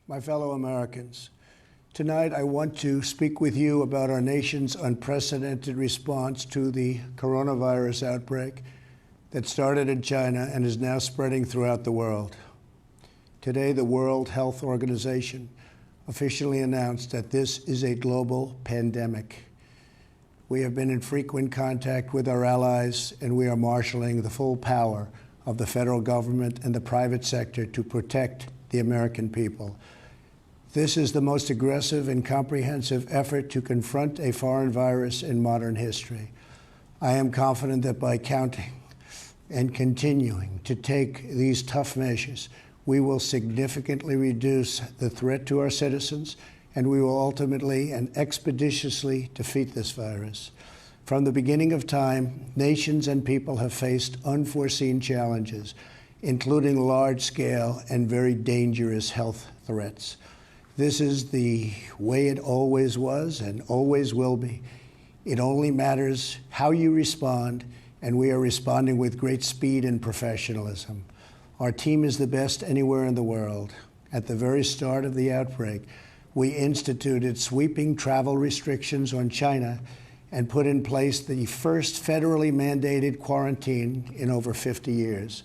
my fellow Americans. Tonight, I want to speak with you about our nation's unprecedented response to the coronavirus outbreak that started in China and is now spreading throughout the world. Today, the World Health Organization officially announced that this is a global pandemic. We have been in frequent contact with our allies, and we are marshaling the full power of the federal government and the private sector to protect the American people. This is the most aggressive and comprehensive effort to confront a foreign virus in modern history. I am confident that by counting and continuing to take these tough measures, we will significantly reduce the threat to our citizens, and we will ultimately and expeditiously defeat this virus. From the beginning of time, nations and people have faced unforeseen challenges, including large-scale and very dangerous health threats. This is the way it always was and always will be. It only matters how you respond, and we are responding with great speed and professionalism. Our team is the best anywhere in the world. At the very start of the outbreak, we instituted sweeping travel restrictions on China and put in place the first federally mandated quarantine in over 50 years.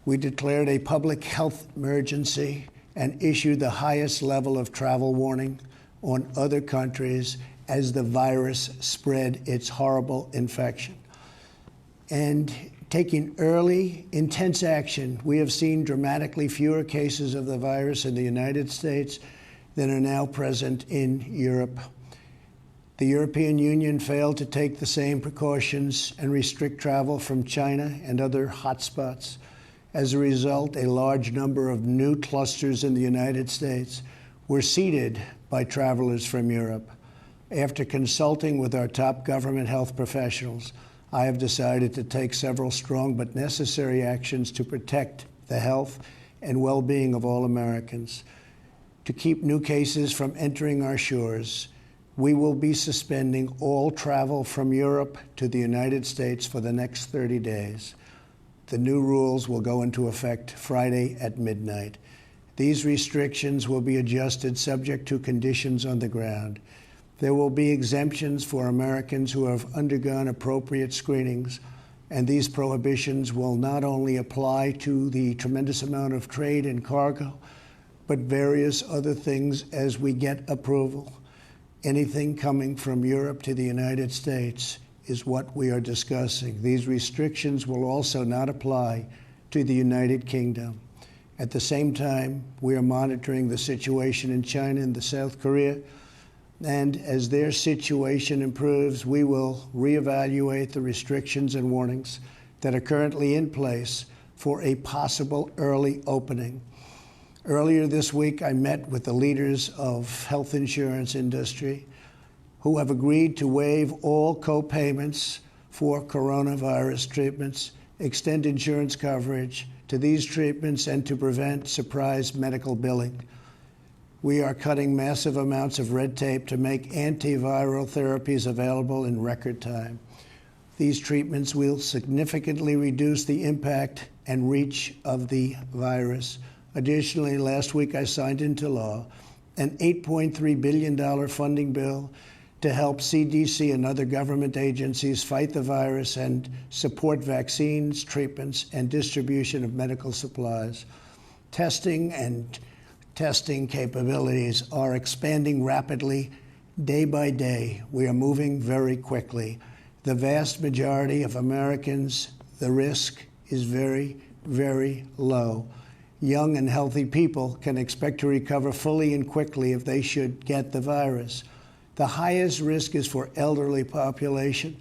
We declared a public health emergency and issued the highest level of travel warning on other countries as the virus spread its horrible infection. And taking early, intense action, we have seen dramatically fewer cases of the virus in the United States than are now present in Europe. The European Union failed to take the same precautions and restrict travel from China and other hotspots. As a result, a large number of new clusters in the United States were seeded by travelers from Europe. After consulting with our top government health professionals, I have decided to take several strong but necessary actions to protect the health and well-being of all Americans. To keep new cases from entering our shores, we will be suspending all travel from Europe to the United States for the next 30 days. The new rules will go into effect Friday at midnight. These restrictions will be adjusted subject to conditions on the ground. There will be exemptions for Americans who have undergone appropriate screenings, and these prohibitions will not only apply to the tremendous amount of trade and cargo, but various other things as we get approval. Anything coming from Europe to the United States is what we are discussing. These restrictions will also not apply to the United Kingdom. At the same time, we are monitoring the situation in China and South Korea, and as their situation improves, we will reevaluate the restrictions and warnings that are currently in place for a possible early opening. Earlier this week, I met with the leaders of health insurance industry who have agreed to waive all co-payments for coronavirus treatments, extend insurance coverage to these treatments, and to prevent surprise medical billing. We are cutting massive amounts of red tape to make antiviral therapies available in record time. These treatments will significantly reduce the impact and reach of the virus. Additionally, last week I signed into law an $8.3 billion funding bill to help CDC and other government agencies fight the virus and support vaccines, treatments, and distribution of medical supplies. Testing capabilities are expanding rapidly day by day. We are moving very quickly. The vast majority of Americans, the risk is very, very low. Young and healthy people can expect to recover fully and quickly if they should get the virus. The highest risk is for elderly population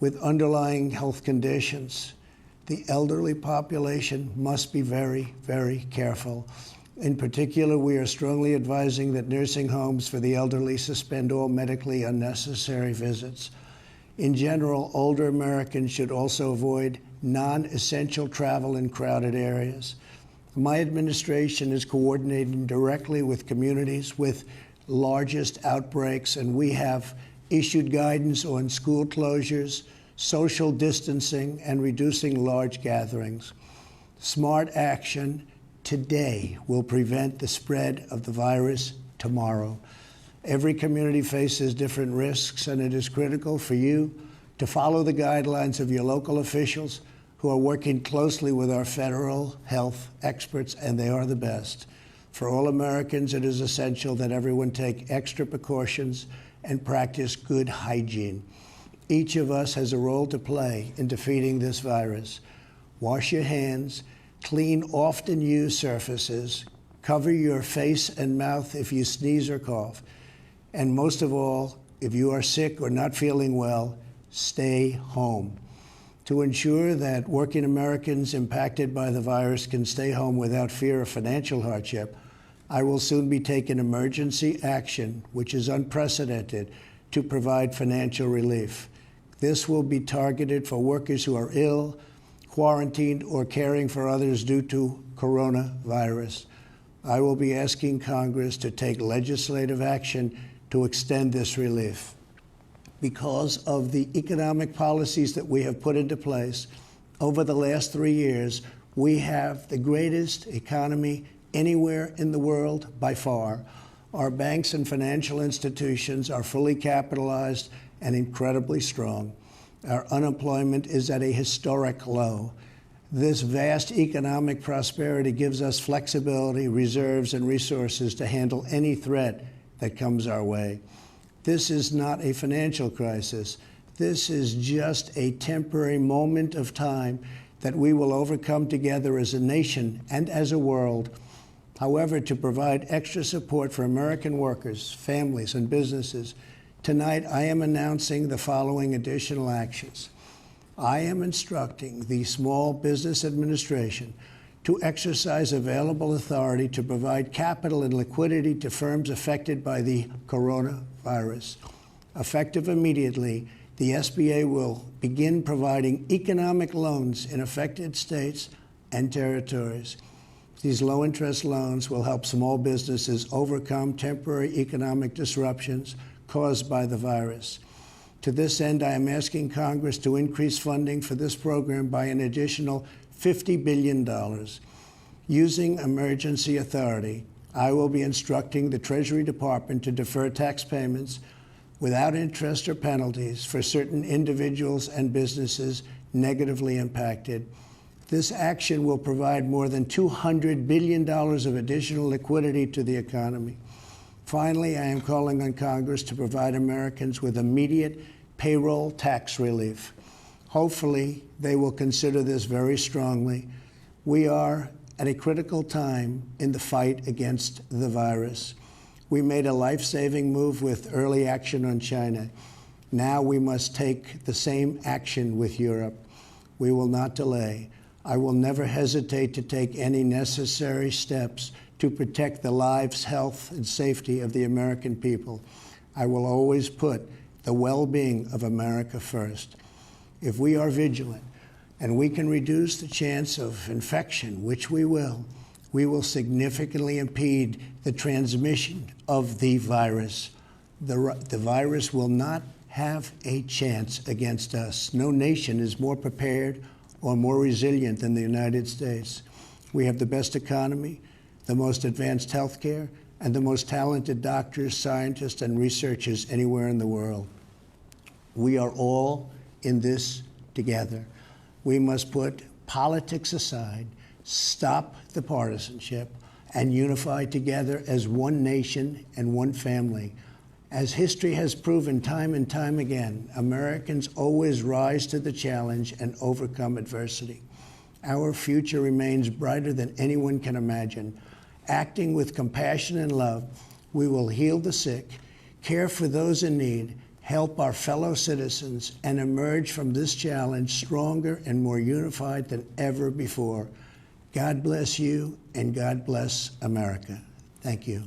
with underlying health conditions. The elderly population must be very, very careful. In particular, we are strongly advising that nursing homes for the elderly suspend all medically unnecessary visits. In general, older Americans should also avoid non-essential travel in crowded areas. My administration is coordinating directly with communities with largest outbreaks, and we have issued guidance on school closures, social distancing, and reducing large gatherings. Smart action today will prevent the spread of the virus tomorrow. Every community faces different risks, and it is critical for you to follow the guidelines of your local officials who are working closely with our federal health experts, and they are the best. For all Americans, it is essential that everyone take extra precautions and practice good hygiene. Each of us has a role to play in defeating this virus. Wash your hands, clean often used surfaces, cover your face and mouth if you sneeze or cough, and most of all, if you are sick or not feeling well, stay home. To ensure that working Americans impacted by the virus can stay home without fear of financial hardship, I will soon be taking emergency action, which is unprecedented, to provide financial relief. This will be targeted for workers who are ill, quarantined, or caring for others due to coronavirus. I will be asking Congress to take legislative action to extend this relief. Because of the economic policies that we have put into place over the last 3 years, we have the greatest economy anywhere in the world by far. Our banks and financial institutions are fully capitalized and incredibly strong. Our unemployment is at a historic low. This vast economic prosperity gives us flexibility, reserves, and resources to handle any threat that comes our way. This is not a financial crisis. This is just a temporary moment of time that we will overcome together as a nation and as a world. However, to provide extra support for American workers, families, and businesses, tonight I am announcing the following additional actions. I am instructing the Small Business Administration to exercise available authority to provide capital and liquidity to firms affected by the coronavirus. Effective immediately, the SBA will begin providing economic loans in affected states and territories. These low-interest loans will help small businesses overcome temporary economic disruptions caused by the virus. To this end, I am asking Congress to increase funding for this program by an additional $50 billion. Using emergency authority, I will be instructing the Treasury Department to defer tax payments without interest or penalties for certain individuals and businesses negatively impacted. This action will provide more than $200 billion of additional liquidity to the economy. Finally, I am calling on Congress to provide Americans with immediate payroll tax relief. Hopefully, they will consider this very strongly. We are at a critical time in the fight against the virus. We made a life-saving move with early action on China. Now we must take the same action with Europe. We will not delay. I will never hesitate to take any necessary steps to protect the lives, health, and safety of the American people. I will always put the well-being of America first. If we are vigilant and we can reduce the chance of infection, which we will significantly impede the transmission of the virus. The virus will not have a chance against us. No nation is more prepared or more resilient than the United States. We have the best economy, the most advanced health care, and the most talented doctors, scientists, and researchers anywhere in the world. We are all in this together. We must put politics aside, stop the partisanship, and unify together as one nation and one family. As history has proven time and time again, Americans always rise to the challenge and overcome adversity. Our future remains brighter than anyone can imagine. Acting with compassion and love, we will heal the sick, care for those in need, help our fellow citizens, and emerge from this challenge stronger and more unified than ever before. God bless you, and God bless America. Thank you.